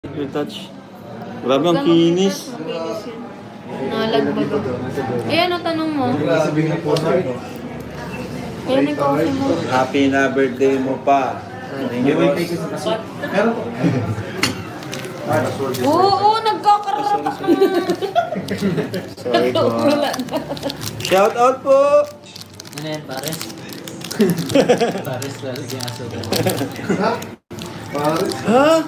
Retouch. Grabe ang kinis. Nalagbag ako. Eh, ano tanong mo? Ayan yung coffee mo. Happy na birthday mo pa. Thank you, boss. Oo, nagkakaratak naman. Sorry po. Shout out po! Ano yan, pares? Pares lalo yung aso. Ha?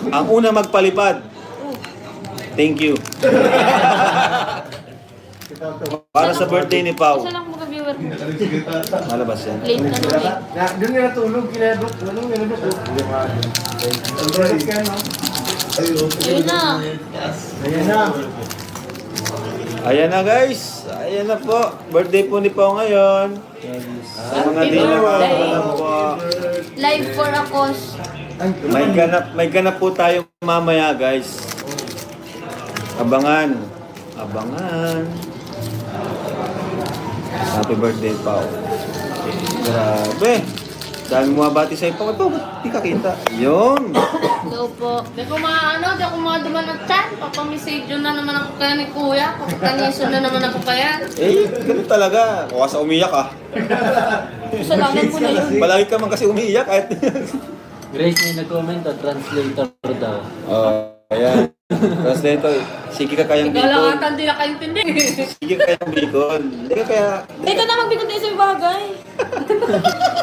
Ang una magpalipad. Thank you. Para sa birthday ni Pau. Isa lang mga viewer mo. Malabas yan. Late na naman eh. Doon nga natulog, kinadok. Anong kinadok? Yun na. Ayan na. Ayan na guys. Ayan na po. Birthday po ni Pau ngayon. Sa mga Happy di naman. birthday. Alam po. Live for a cause. May ganap po tayo mamaya guys. Abangan. Abangan. Happy birthday, Pao. Grabe. Dami mo mabati sa'yo, Pao. Ito, ba't di ka kita? Yun. Hello po. Di ko di ako duman ng chat. Papamisadyo na naman ako kaya ni Kuya. Papakaniso na naman ako kaya. Eh, ganun talaga. Kung sa umiyak ah. Salamat po na yun. Palagi ka man kasi umiiyak kahit... Grace may nag-comment, translator daw. Ayan. Translator, sige ka kayang Ikaw lang bikon. ata hindi nakaintindi. Sige ka kayang bikon. Hindi ka kaya... Ikaw na magbigod tayo sa bagay.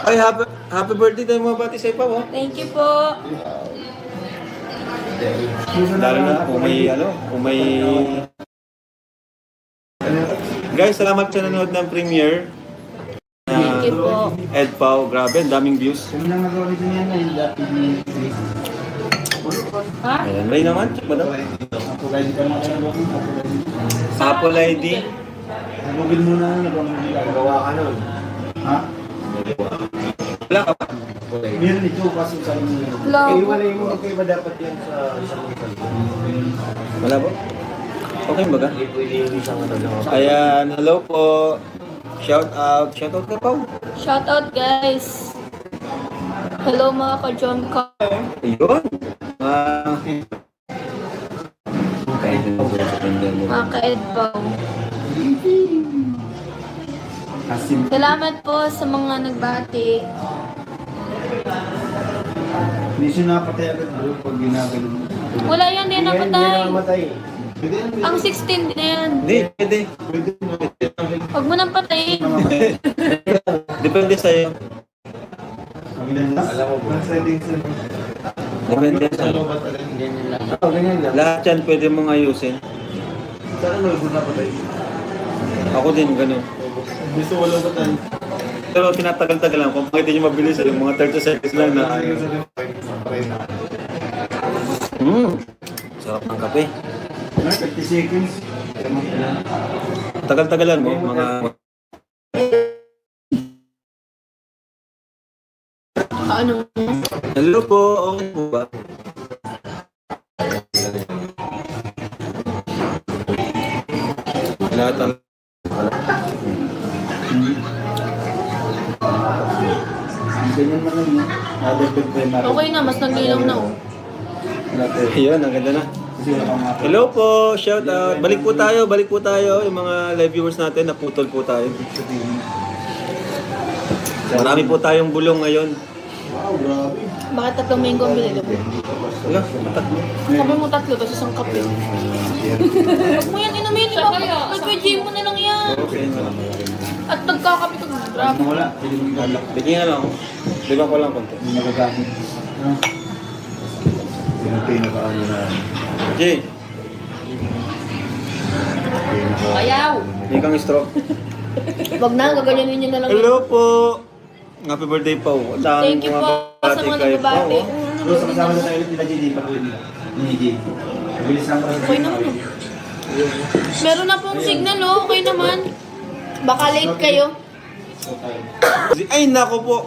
Ay, happy birthday tayo mga bati sa'yo, Pao. Thank you po. Lalo na kung may kung may... Guys, salamat sa nanonood ng premiere. Thank you po. Ed Pau, grabe, ang daming views. Kami lang nagawa nito niyan ngayon. Dati ni Grace. Ha? Ayan, Ray naman, check mo daw. Ako lagi ka mga kinadok. Apple ID. Nagugil mo na nagawa ka nun. Ha? Wala ka pa. Meron ito kasi sa inyo. Hello. Iwalay mo, okay ba dapat yan sa isang salita? Wala ba? Okay ba ka? Hindi pwede yung isang ano lang. Ayan, hello po. Shout out ka Pau. Shout out guys. Hello mga ka-John Car. Ayun. Mga ka-Ed Pau. Salamat po sa mga nagbati. Hindi siya napatay agad bro pag ginagano mo. Wala yan, hindi Hindi napatay. namatay. Ang 16 din na yan. Hindi, pwede. Huwag mo nang patayin. Depende sa'yo. Alam mo ba? Depende sa'yo. Ganyan lang. Oo, ganyan lang. Lahat yan pwede mong ayusin. Saan mo yung napatay? Ako din, ganun. Gusto ko lang patay. Pero tinatagal-tagal lang. Kung pakita nyo mabilis, yung mga 30 seconds lang na sarap ng kape. 30 seconds. Tagal-tagalan mo, mga... Ano? Hello po, okay po ba? Wala talaga. Ganyan man lang yun. Adapted pa yung Okay na, mas naglilaw na oh. Ayun, ang ganda na. Hello po, shout out. Balik po tayo. Yung mga live viewers natin, naputol po tayo. Marami po tayong bulong ngayon. Wow, grabe. Bakit 3 mango ang binili mo? Wala, tatlo. Sabi mo 3 tapos isang kape. Huwag mo yan inumin, di ba? Pag-veggie mo na lang yan. Okay na. At nagkakape ka, grabe. Wala, pwede mo ilalak. Bigyan nga lang ako. Bigyan ko lang konti. Hindi nagagamit. Yung pinakaano na. Jay, Ayaw. hindi kang stroke. Wag na, gaganyanin nyo na lang. Hello po. Happy birthday po. Thank you po sa mga nagbabati. Bro, sa kasama na tayo ulit nila JD. Pag-uwi nila. Ni JD. Bilis lang kasi. Okay naman oh. Meron na pong signal oh, okay naman. Baka late kayo. Ay, nako po.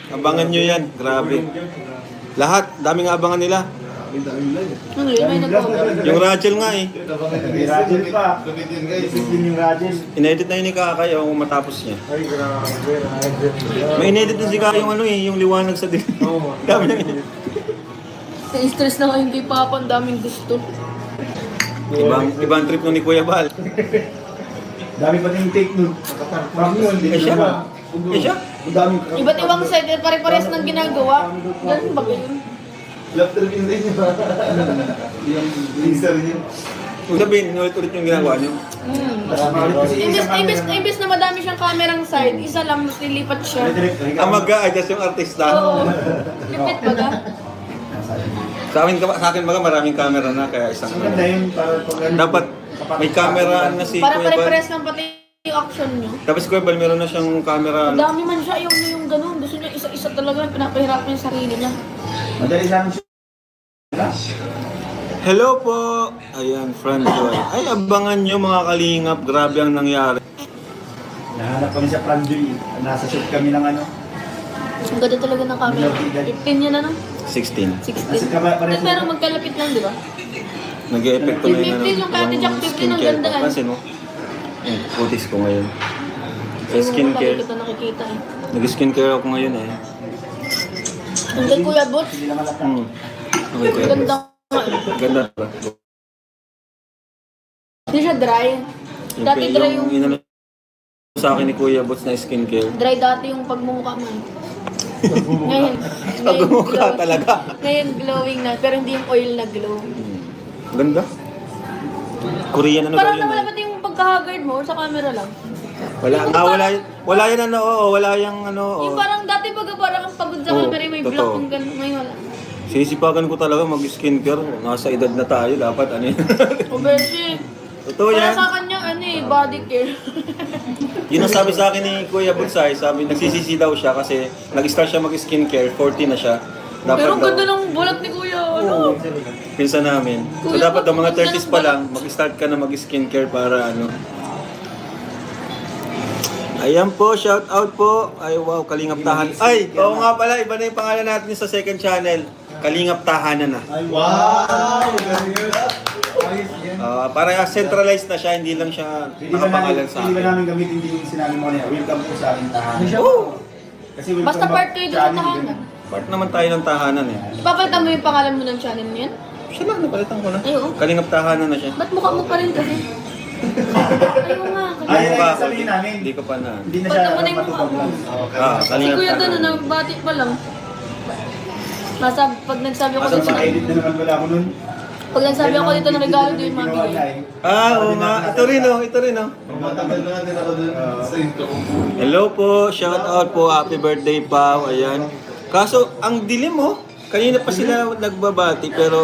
Abangan nyo yan. Grabe. Lahat, daming abangan nila. Ano yun, may nag-over. Yung Rachel nga eh. May Rajel pa. Discipline yung Rajel. Inedit na yun ni Kakay kung matapos niya. Ay, grabe. Rajel. May inedit din si Kakay yung ano eh, yung liwanag sa dilim. Oo. Dami nang edit. Na-stress na ngayon kay Papa, ang daming gusto. Ibang trip nun ni Kuya Bal. Dami pa yung take nun. From yun, Eh siya? Eh siya? Ang dami. Iba't ibang side, pare-pares ng ginagawa. Ganun ba ganun? Love talaga din yun. Yung laser niya. Kung sabihin, ulit-ulit yung ginagawa niyo. Imbis na madami siyang kamerang side, isa lang, mas nilipat siya. Ang mag-a-adjust yung artista. Oo. Lipit baga. Sa akin baga maraming camera na, kaya isang Ang ganda yun para pag dapat may camera na si Para Kuya Bal. pare-pares lang pati yung action niyo. Tapos si Kuya Bal meron na siyang camera. Ang dami man siya, yung ganun. Gusto niya isa-isa talaga, pinapahirapan yung sarili niya. madali sa amin siya. Hello po! Ayan, friend Joy. Ay, abangan nyo mga kalingap. Grabe ang nangyari. Nahanap kami sa Pranjoy. Nasa shoot kami ng ano. Ang ganda talaga ng camera. 15 yan ano? 16. 16. Pero magkalapit lang, di ba? Nag-e-epekto na Yung 15 yung Kati Jack, 15 ang ganda, eh. Pansin mo? Yung putis ko ngayon. Sa Lagi skincare. kita nakikita eh. Nag-skincare ako ngayon eh. Ang kay Kuya Butch, Hindi naman lang. Okay, Kuya Bal. ganda nga eh. Ganda ba? Hindi siya dry. Dati dry yung... inano sa akin ni Kuya Bots na skincare. Dry dati yung pagmumukha mo eh. Ngayon Pagmumukha glow- talaga. Ngayon glowing na, pero hindi yung oil na glow. Ganda. Korean ano daw Parang yun nawala eh. pati yung pagka-haggard mo or sa camera lang. Wala yan ano, wala yung ano. Yung parang dati baga parang ang pagod sa Oo, camera, may totoo. black yung gano'n. Ngayon wala. Sinisipagan ko talaga mag-skincare. Nasa edad na tayo, dapat ano yun. O Beshi, Totoo para yan. sa kanya ano eh, body care. Yun ang sabi sa akin ni Kuya Butsay, sabi nagsisisi daw siya kasi nag-start siya mag-skincare, 40 na siya. Dapat Pero ang daw, ganda ng bulat ni Kuya, ano? pinsan namin. So Kuya, dapat daw mga ganda ng 30s pa lang, mag-start ka na mag-skincare para ano. Ayan po, shout out po. Ay wow, Kalingap Tahanan. Ay, oo nga pala, iba na yung pangalan natin sa second channel. Kalingap Tahanan na. Ay, wow! Galing yun. Ayos yan. Para centralized na siya, hindi lang siya nakapangalan sa Hindi ba akin. namin gamitin din yung sinabi mo niya, welcome po sa aking tahanan. Kasi welcome Basta back part kayo doon sa channel, tahanan. ganun. Part naman tayo ng tahanan eh. Ipapalitan mo yung pangalan mo ng channel mo yan? Siya lang, napalitan ko na. Ay, oo. Kalingap Tahanan na siya. Ba't mukha mo pa rin kasi? Ayaw nga. Ay, Hindi ay, pa, sabihin namin. Hindi ko pa na. Hindi na siya Pagka mo na yung matupag mukha lang. Si Kalingap Kuya doon, Tahanan. nagbati pa lang. Pag nagsabi ako Asa dito, ma-edit na naman wala ako nun. pag nagsabi ako dito ng regalo, doon yung mabigay. Oo nga. Ito rin oh. Matagal na natin ako dun sa intro. Hello po, shout out po. Happy birthday Pao. Ayan. Kaso, ang dilim oh. Kanina pa sila nagbabati pero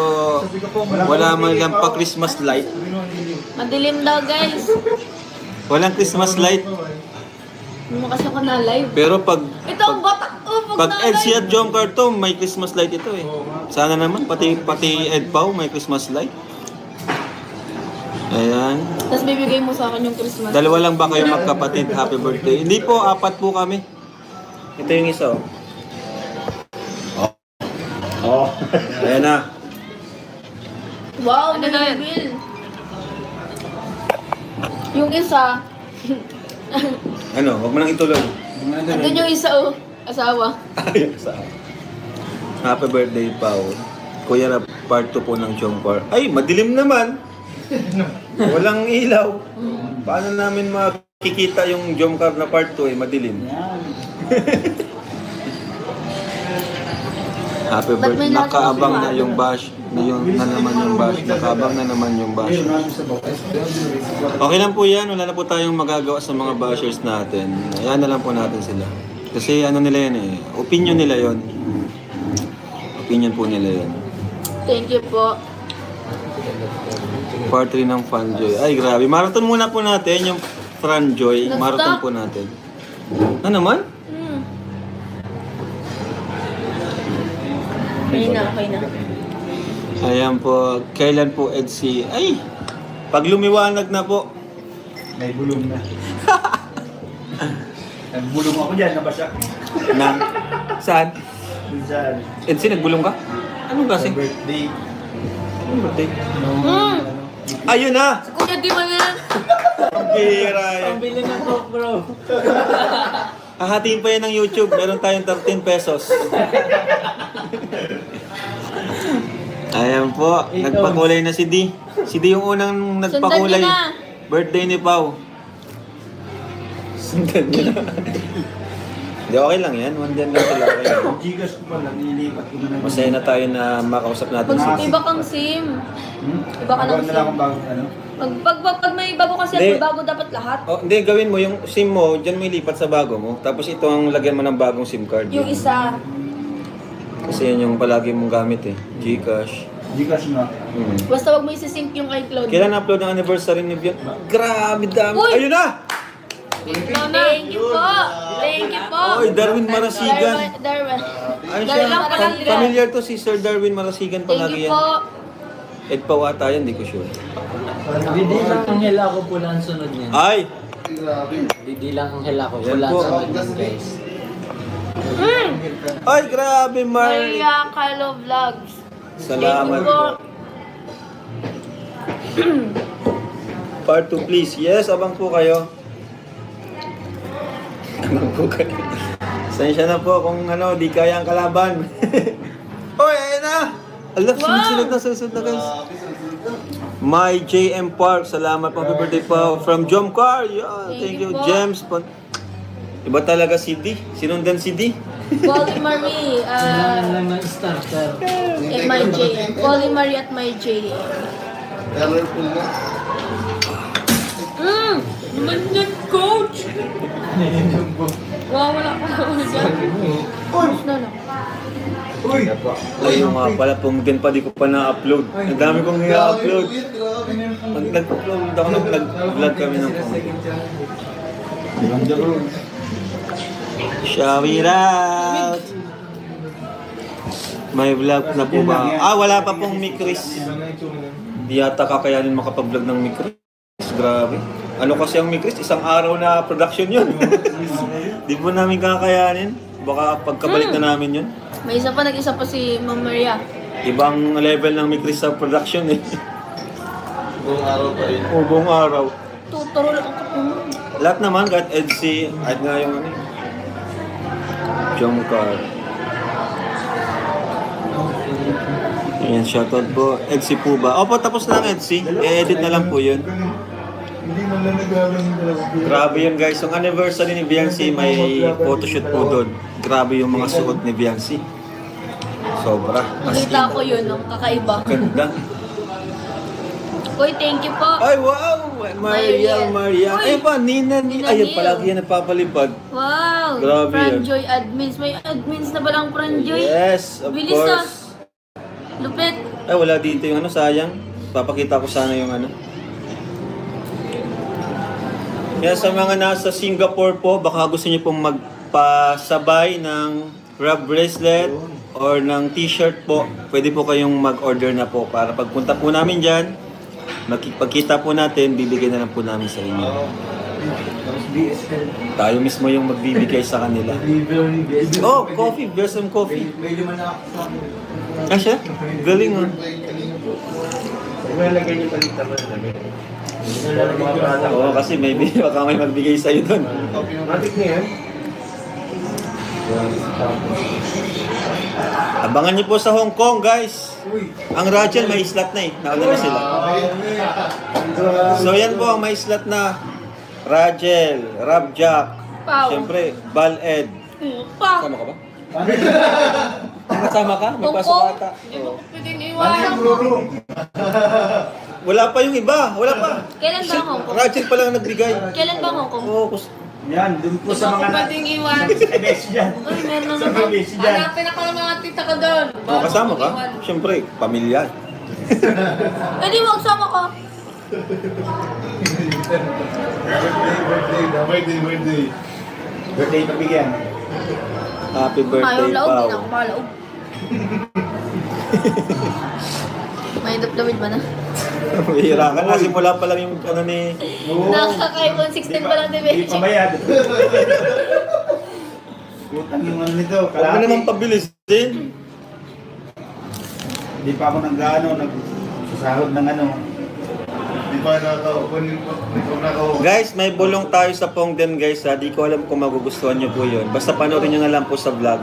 wala man lang pa Christmas light. Madilim daw, guys. Walang Christmas light. Lumakas ako na live. Pero pag Ito ang batak ko pag pag Ed si na-live. at John Carto, may Christmas light ito eh. Sana naman pati Ed Pao may Christmas light. Ayan. Tapos bibigay mo sa akin yung Christmas. Dalawa lang ba kayo magkapatid? Happy birthday. Hindi po, 4 po kami. Ito yung isa oh. Oo. Ayan na. Wow, Bill. Yung isa, Ano, wag mo nang ituloy. andun yung isa oh, asawa. Ayun sa Happy birthday, Pao. Kuya na part 2 po ng Jomcar. Ay, madilim naman. Walang ilaw. Paano namin makikita yung Jomcar na part 2 eh, madilim. Happy Ba't may birthday. lahat Nakaabang ng na yung bash. Na naman yung bash. Nakaabang na naman yung bash. Okay lang po yan. Wala na po tayong magagawa sa mga bashers natin. Ayan na lang po natin sila. Kasi ano nila yan eh. Opinion nila yon. Opinion po nila yan. Thank you po. Part 3 ng Fanjoy. Ay, grabe. Marathon muna po natin yung Fanjoy. Marathon po natin. Ano naman? Okay na. Ayan po. Kailan po EDC? Ay! Pag lumiwanag na po. May bulong na. Nagbulong ako dyan, nabasyak. Na, saan? Minsan, EDC, nagbulong ka? Anong sa kasi? birthday. Anong birthday? Hmm. Ayun na! Kuya, di mo yan. Ang bihira yan. Pambili ng Coke, bro. Hahatiin pa yan ng YouTube. Meron tayong 13 pesos. Ayan po, nagpakulay na si D. Si D yung unang nagpakulay. Sundan niyo na. Birthday ni Pau. Sundan niyo na. Hindi, okay lang yan. One din lang sila. Okay lang. Gigas ko pa lang, nililipat ko na. Masaya na tayo na makausap natin si Iba kang SIM. Iba ka ng Magawa na lang SIM. akong bagong ano. Pag may bago kasi Hindi. may bago dapat lahat. Oh, hindi, gawin mo yung SIM mo, dyan mo ilipat sa bago mo. Tapos ito ang lagyan mo ng bagong SIM card. Yung isa. Kasi yan yung palagi mong gamit eh. Gcash. Gigas nga. Basta wag mo isi-sync yung iCloud. Kailan upload ng anniversary ni Bian? Grabe dami. Uy! Ayun na! Thank you po. Thank you po. Oy, Darwin Marasigan. Darwin. Ano Darwin siya? Marasigan. Familiar to si Sir Darwin Marasigan Thank palagi you yan. po. Ed Pawata yan, di ko sure. Hindi lang ang hela ko pula ang sunod niyan. Ay! Hindi lang ang hela ko Yan pula ang po. sunod niyan, guys. Ay, grabe, Mar! Maria Carlo Vlogs. Salamat Thank you po. Part 2 please. Yes, abang po kayo. Abang po kayo. Sensya na po kung ano, di kaya ang kalaban. Oy, ayun na! Alak, sunod na guys. My JM Park, salamat po. Happy birthday po. From Jomcar. Yeah, thank you. po. James. Iba talaga si D. Sinundan si D. Polly Marie. Kailangan lang ng starter. At my JM. Polly Marie at my JM. Naman yan, coach! Wow, wala ka na ulit yan. Coach na lang. Ay, yung nga pala, kung din pa di ko pa na-upload. Ang dami kong i-upload. Pag nag-upload ako, nag-vlog kami ng shout it out! May vlog na po ba? Ah, wala pa pong Mikris. Di yata kakayanin makapag-vlog ng Mikris. Grabe. Ano kasi ang Mikris? Isang araw na production yun. Di po namin kakayanin. Baka pagkabalik na namin yun. May isa pa, nag-isa pa si Ma'am Maria. Ibang level ng Mikris sa production eh. Buong araw pa rin. O, buong araw. Tuturo lang ako po. Lahat naman, kahit EDC, kahit nga yung ano. Jomcar. Ayan, shoutout po. EDC po ba? Opo, tapos na ang EDC. I-edit na lang po yun. Hindi man lang nagagawin yung dalawa. Grabe yun guys. Yung anniversary ni Biancy, may photoshoot po doon. Grabe yung mga suot ni Biancy. Sobra. As in, Nakita ko yun, ang kakaiba. ganda. Uy, thank you po. Ay, wow! Maria. Uy! Ay pa, Nina. Nina Ayun, Neil. palagi yan nagpapalipad. Wow! Grabe yan. Franjoy admins. May admins na ba lang Franjoy? Yes, of Bilis ah. course. Lupit. Ay, wala dito yung ano, sayang. Papakita ko sana yung ano. Yan sa mga nasa Singapore po, baka gusto niyo pong magpasabay ng rub bracelet or ng t-shirt po. Pwede po kayong mag-order na po para pagpunta po namin dyan, pagkita po natin, bibigyan na lang po namin sa inyo. Tapos BSL. Tayo mismo yung magbibigay sa kanila. Oh, coffee. There's some coffee. May lima na ako sa akin. Ah, siya? Galing ah. Nalagay niyo palit naman. Oo, kasi maybe baka may magbigay sa'yo doon. Matik na yan. Abangan niyo po sa Hong Kong, guys. Ang Rachel may slot na eh. Nauna na sila. So yan po ang may slot na Rachel, Rabjack, Pau. siyempre, Bal-Ed. Pa. Kasama ka ba? Kasama ka? May pasok ata. Oo. Pwedeng iwanan. Wala pa yung iba. Wala pa. Kailan ba ang Hong Kong? Rachel pa lang nagbigay. Kailan ba ang Hong Kong? Oo, Yan, dun po sa mga Pwedeng iwan. MS dyan. Uy, meron na Sa naman. MS dyan. Hanapin ako ng mga tita ko doon. kasama ka? Siyempre, pamilya. Eh di magsama ka. Birthday. Birthday pabigyan. Happy Ayaw birthday, laog, hindi na Pao. ako malaog. May dapdamid ba na? Bihira ka na. Simula pa lang yung ano ni... Nakaka-iPhone 16 pa lang, Di diba? pabayad. Utang yung ano nito. Huwag mo naman pabilis din. Di pa ako nagsasahod ng ano. Di pa nakaka-open. Guys, may bulong tayo sa Pongden guys ha. Di ko alam kung magugustuhan nyo po yun. Basta panoorin nyo na lang po sa vlog.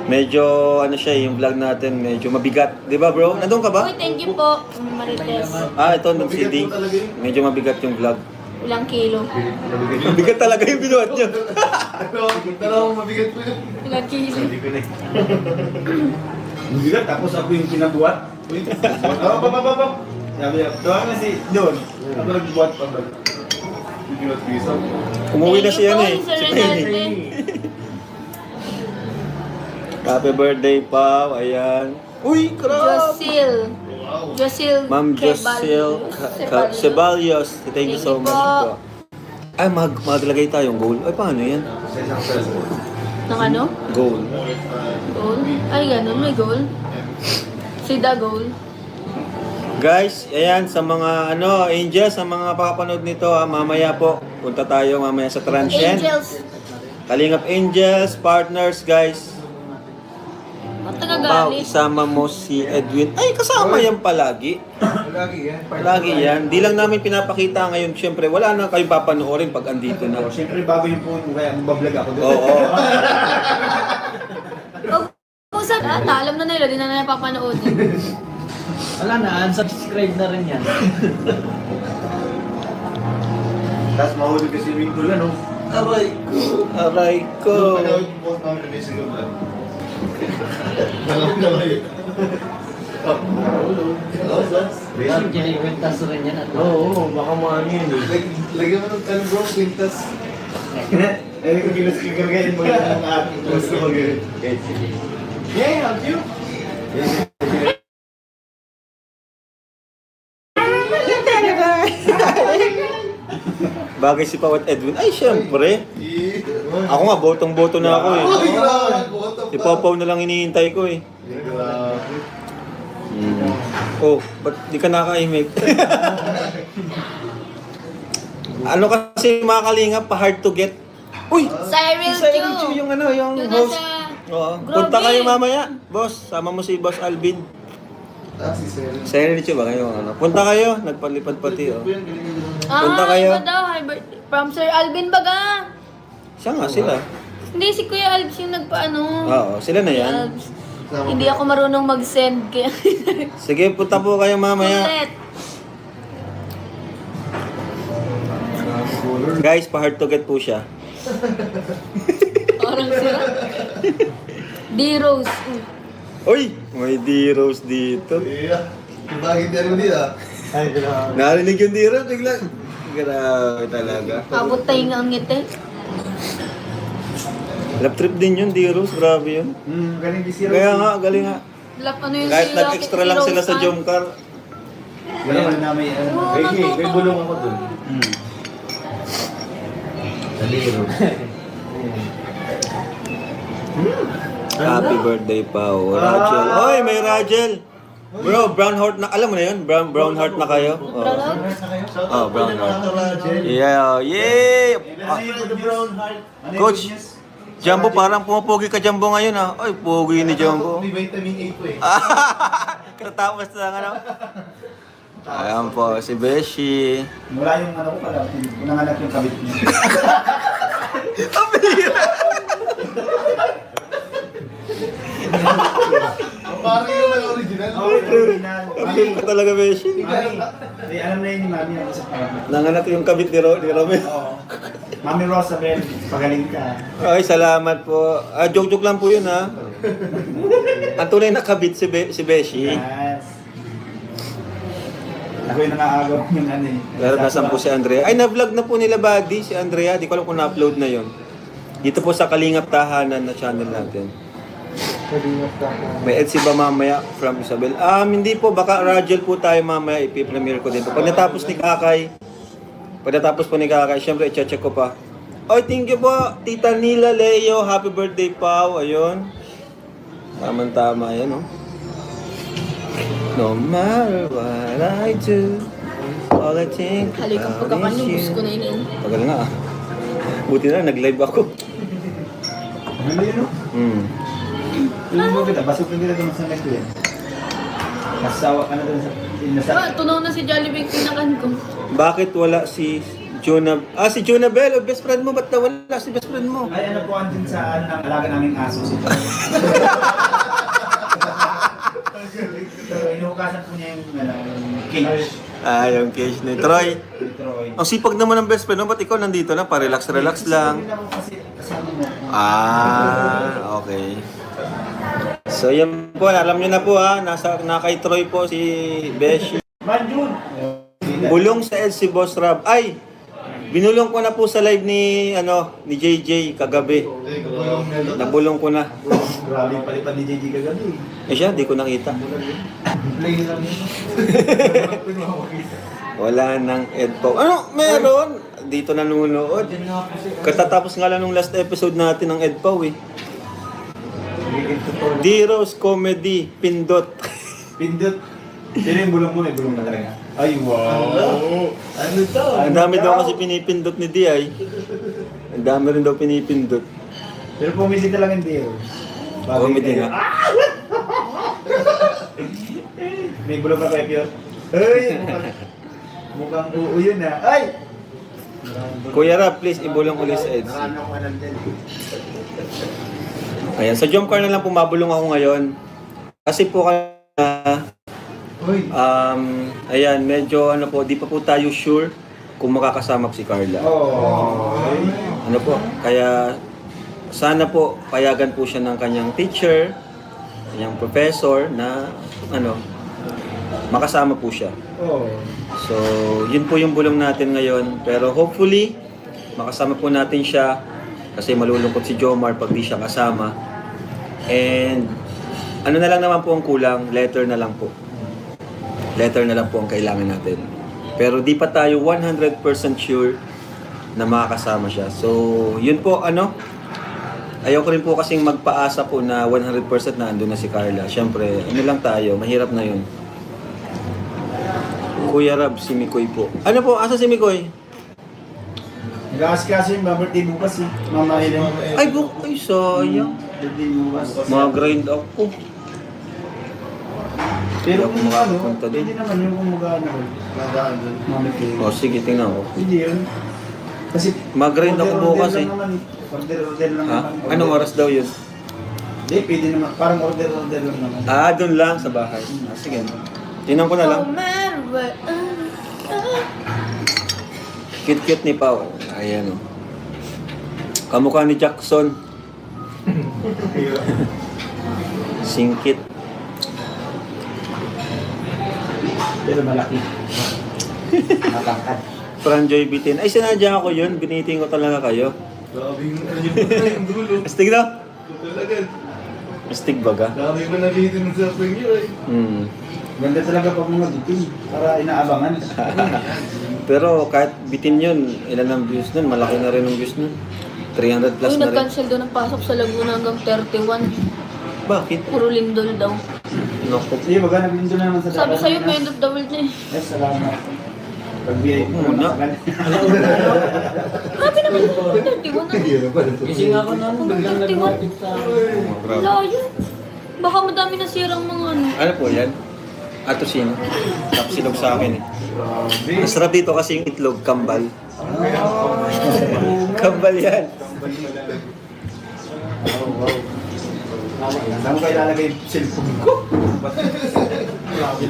Medyo, ano siya, yung vlog natin, medyo mabigat. Di ba, bro? Nandun ka ba? Uy, thank you po, Marites. Ito, ng CD. Medyo mabigat yung vlog. Ilang kilo? Mabigat talaga yung binuhat niyo. Dalawang mabigat ko yun. Ilang kilo? Hindi ko na mabigat, tapos ako yung pinabuhat. Uy, pap. Sabi niya, doon na si John. Ako nagbuhat pa ba? Binuhat ko isa. Umuwi na siya Thank you eh. po, Sir Si Penny. Renate. Happy birthday, Pao. Ayan. Uy, crap! Josil Ma'am Josil Ceballos. Thank you so much po. Ay, maglagay tayong goal. Ay, paano yan? Ng ano? Goal. Goal? Ay, ganun. May goal. Sida goal. Guys, ayan, sa mga angels, sa mga papanood nito, mamaya po, punta tayo mamaya sa Transient. Angels. Kalingap Angels, partners, guys. Ba't Pao, nagagalit? isama mo si Edwin. Ay, kasama yan palagi. Palagi yan. Di lang namin pinapakita ngayon. Siyempre, wala na kayong papanoorin pag andito na. Siyempre, bago yung phone mo, kaya magbablog ako doon. Oo. Kung saan, alam na nila, di na nila papanood. Wala na, unsubscribe na rin yan. Tapos mahulog kasi yung pool, ano? Aray ko. Aray ko. Panood yung post namin na basic yung vlog. Nalamay. Parang kinikwintas rin yan. Oo, baka maano yun eh. Lagyan mo ng tanong bro, quintas. Eh, kung ginagayin mo yung ating gusto mo gawin. Yeah, help you. Bagay si Pao at Edwin. Ay, siyempre. Ako nga, botong-boto na ako eh. Si Pao na lang hinihintay ko eh. Oh, ba't di ka nakaimik? Ano kasi mga kalingap, pa-hard to get. Uy! Cyril Cyril Chu. Chu, yung yung Yung host. nasa... Oo. Grabe. Punta kayo mamaya. Boss, sama mo si Boss Alvin. Si Cyril. Cyril Chu ba kayo? Punta kayo, nagpalipad pati oh. Punta Ah, kayo. iba daw. From Sir Alvin Baga. Siya nga sila. Hindi, si Kuya Alves yung nagpaano. Oo, sila na yan. Alves. Hindi ako marunong mag-send kaya... Sige, punta po kayo mamaya. Ulit. Guys, pa-hard to get po siya. Parang sila. D-Rose. Uy! May D-Rose dito. Yeah. Bakit yan mo dito? Ay, grabe. Narinig yung D-Rose, bigla. Grabe talaga. Abot tayo nga ang ngiti. Lap trip din yun, D-Rose. Grabe yun. Galing di Cyril. Kaya nga, galing nga. Lap, ano yung Kahit si nag-extra lang sila sa Jomcar. Wala man namin. Oo, May bulong ako dun. Daliro. Happy birthday, Pao. Rachel. Oy, may Rachel! Bro, brown heart na. Alam mo na yun? Brown heart na kayo? Oh, brown heart. Yeah, yay! Coach, Jumbo, parang pumapogi ka Jumbo ngayon ah. Ay, pogi ni Jumbo. May vitamin A po eh. Katapos lang ano. Ayan po, si Beshi. Mula yung ano ko pala, nanganak yung kabit niya. Parang yung mga original. Original. Kapit ka talaga, Beshi. Mami, alam na yun ni Mami ang isa pa. Nanganak yung kabit ni Romel. Oo. Mami Rosabel, pagaling ka. Ay, salamat po. Joke-joke lang po yun ha. Ang tunay na kabit si Beshi. Yes. Ako yung nangaagaw yung ano eh. Pero nasan po si Andrea. Ay, na-vlog na po nila buddy si Andrea. Di ko alam kung na-upload na yon. Dito po sa Kalingap Tahanan na channel natin. May Etsy ba mamaya from Isabel? Hindi po. Baka Rajel po tayo mamaya. Ipi-premiere ko dito. Pag natapos ni Kakay, syempre i-check ko pa. Oy, thank you po. Tita Nila Leo. Happy birthday, Pao. Ayun. Tama-tama yan, oh. No matter what I do, all I think Halikang about is pagkakanubos you. ko na yun. Tagal nga ah. Buti na, nag-live ako. Ano yun no? Yung mo kita, basok na kita doon sa next year. Nasawa ka na doon sa... Tunaw na si Jollibee yung pinakan ko. Bakit wala si Si Junabel, best friend mo, ba't nawala si best friend mo? Ay, ano po, andun sa ng alaga naming aso si Troy. Inuhukasan po niya yung cage. Yung cage ni Troy. Si Troy. Ang sipag naman ng best friend mo, ba't ikaw nandito na? Pa-relax lang. Hindi na ako kasi kasama mo. Okay. So yan po, alam nyo na po ha, na kay Troy po si Beshi. Manjun! Bulong sa si Boss Rob. Ay! Binulong ko na po sa live ni JJ kagabi. Nabulong ko na. Grabe yung palipad ni JJ kagabi. Siya, di ko nakita. Play lang yun. Wala nang Edpo. Ano? Meron! Dito nanonood. Katatapos nga lang nung last episode natin ng Edpo eh. D-Rose Comedy, Pindot. Pindot. Sino yung bulong mo? May bulong na talaga. Ay, wow! Ano to? Ang dami daw kasi pinipindot ni D.I. Ang dami rin daw pinipindot. Pero pumisi talaga hindi yun. Comedy nga. May bulong na kayo, Piot. Ay! Mukhang oo yun ah. Ay! Kuya Rab, please ibulong ulit sa Eds. Ayan, sa jump car na lang pumabulong ako ngayon. Kasi po ayan, medyo di pa po tayo sure kung makakasama si Carla. Ano po, kaya sana po payagan po siya ng kanyang teacher, kanyang professor na makasama po siya. So, yun po yung bulong natin ngayon. Pero hopefully, makasama po natin siya kasi malulungkot si Jomar pag di siya kasama. And ano na lang naman po ang kulang, letter na lang po. Letter na lang po ang kailangan natin. Pero di pa tayo 100% sure na makakasama siya. So, yun po, ayoko rin po kasing magpaasa po na 100% na andun na si Carla. Siyempre, lang tayo, mahirap na yun. Kuya Rab, si Mikoy po. Ano po, asa si Mikoy? Nag-aas-kasi yung birthday bukas eh. Mama Ellen. Ay, sayang. Birthday bukas. Mag-grind ako. Pero Hindi kung ako makapunta doon. pwede naman yung kung mag-ano. Mag-ano doon. Mami Ellen. O, sige, tingnan ko. Pwede yun. Kasi Mag-grind ako bukas order eh. lang naman Order lang Ha? naman. Anong oras daw yun? Hindi, pwede naman. Parang order lang naman. Doon lang sa bahay. Sige. Tingnan ko na lang. No matter where Cute-cute ni Pao. Ayan o. Kamukha ni Jackson. Singkit. Pero malaki. Matangkad. Franjoy Bitin. Ay, sinadya ako yun. Biniting ko talaga kayo. Grabe yung dulo. Astig na? Talaga. Astig baga? Dami mo nabitin sa spring yun eh. Ganda talaga pag mga bitin. Para inaabangan. Pero kahit bitin yun, ilan ang views nun? Malaki na rin ang views nun. 300 plus Uy, na rin. nag-cancel doon ang pasok sa Laguna hanggang 31. Bakit? Puro lindol daw. Naku. Sige, baga naglindo na naman sa Sabi sa'yo, may end of the world na eh. Yes, salamat. Pag-VIP mo Muna. na. Grabe naman, 31 na. Gising ako noon, biglang nag-notif sa akin. Layo. Baka madami nasirang mga ano. Ano po yan? Ato sino? Tapos silog sa akin eh. Masarap dito kasi yung itlog, kambal. Kambal yan. Saan mo kayo lalagay yung cellphone ko?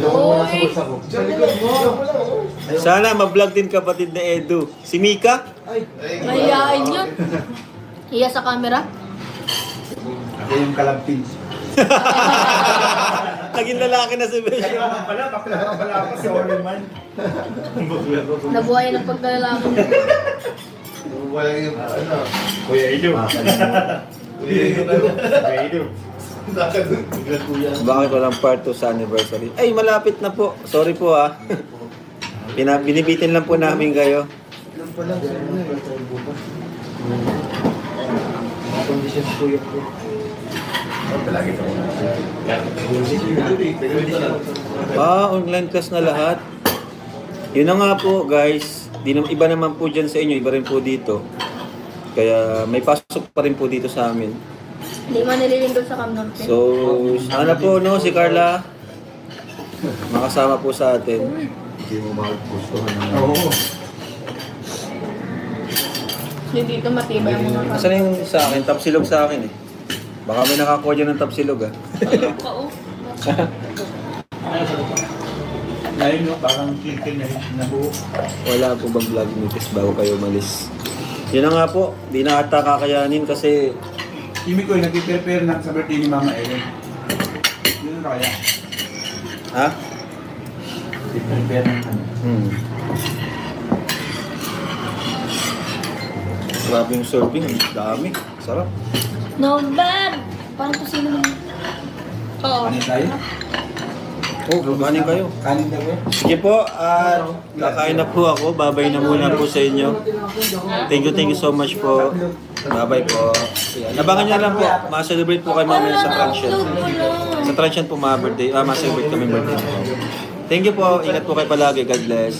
Uy! Sana ma-vlog din kapatid na Edu. Si Mika? Mahihain yun. Hiya sa camera. Ako yung kalampin. Naging lalaki na si Besh. Kayo naman pala, bakla ako si Orleman. Nabuhayan ng pagkalalaman mo. Wala yung Kuya Edu. Kuya Edu. Bakit walang part 2 sa anniversary? Ay, malapit na po. Sorry po ha. Binibitin lang po namin kayo. Ilan pa lang sa bukas. Mga conditions ko yun po. Palagi ito. Online class na lahat. Yun na nga po guys. Iba naman po dyan sa inyo, iba rin po dito. Kaya may pasok pa rin po dito sa amin. Hindi man nililindol sa Cam Norte. So, sana po no, si Carla makasama po sa atin. Hindi mo magustuhan ng Oo. Hindi dito matibay ang mga Asan na yung sa akin? Tapsilog sa akin eh. Baka may nakakuha dyan ng tapsilog ah. kao. Ngayon no, parang chicken na nabuo. Wala po bang vlog nitis bago kayo umalis? Yun na nga po, di na ata kakayanin kasi Kimi ko nag-prepare na sa birthday ni Mama Ellen. Yun na kaya. ha? Prepare na. Grabe yung serving, ang dami. Sarap. No bad! Parang kusino naman. Oo. Kanin tayo? Oh, kanin kayo. Kanin tayo? Sige po, at kakain na po ako. Babay na muna po sa inyo. Thank you so much po. Babay po. Yan. Abangan nyo lang po. Ma-celebrate po kayo mamaya sa Transient. Sa Transient po ma-birthday. Ma-celebrate kami birthday po. Thank you po. Ingat po kayo palagi. God bless.